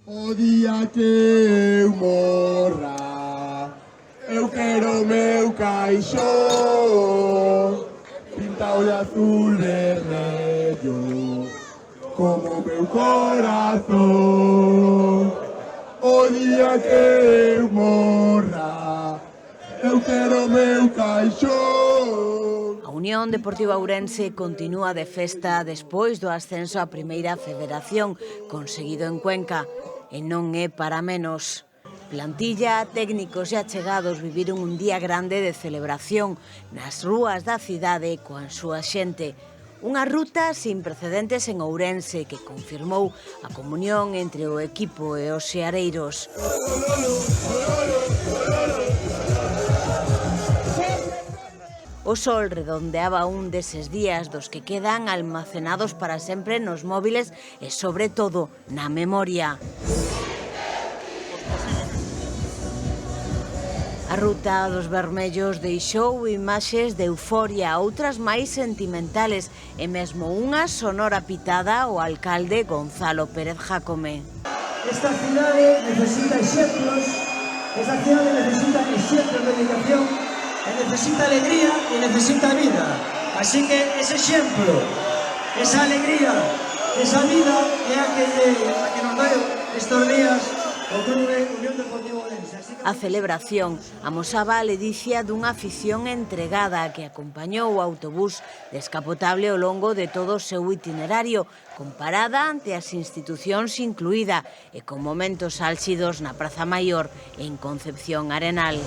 O día que eu morra, eu quero o meu caixón pintado de azul vermello, como o meu corazón. O día que eu morra, eu quero o meu caixón. A Unión Deportiva Ourense continúa de festa despois do ascenso á Primeira Federación, conseguido en Cuenca. E non é para menos. Plantilla, técnicos e achegados viviron un día grande de celebración nas rúas da cidade coa súa xente. Unha ruta sin precedentes en Ourense que confirmou a comunión entre o equipo e os seareiros. O sol redondeaba un deses días dos que quedan almacenados para sempre nos móviles e, sobre todo, na memoria. A ruta dos vermellos deixou imaxes de euforia, outras máis sentimentales e mesmo unha sonora pitada ao alcalde Gonzalo Pérez Jácome. Esta cidade necesita exemplos, esta cidade necesita exemplos de dedicación, necesita alegría e necesita vida. Así que ese exemplo, esa alegría, esa vida é a que nos dá estes días o Club Unión Deportiva Ourense. A celebración amosaba a ledicia dunha afición entregada que acompañou o autobús descapotable ao longo de todo o seu itinerario, con parada ante as institucións incluída e con momentos álxidos na Praza Maior en Concepción Arenal.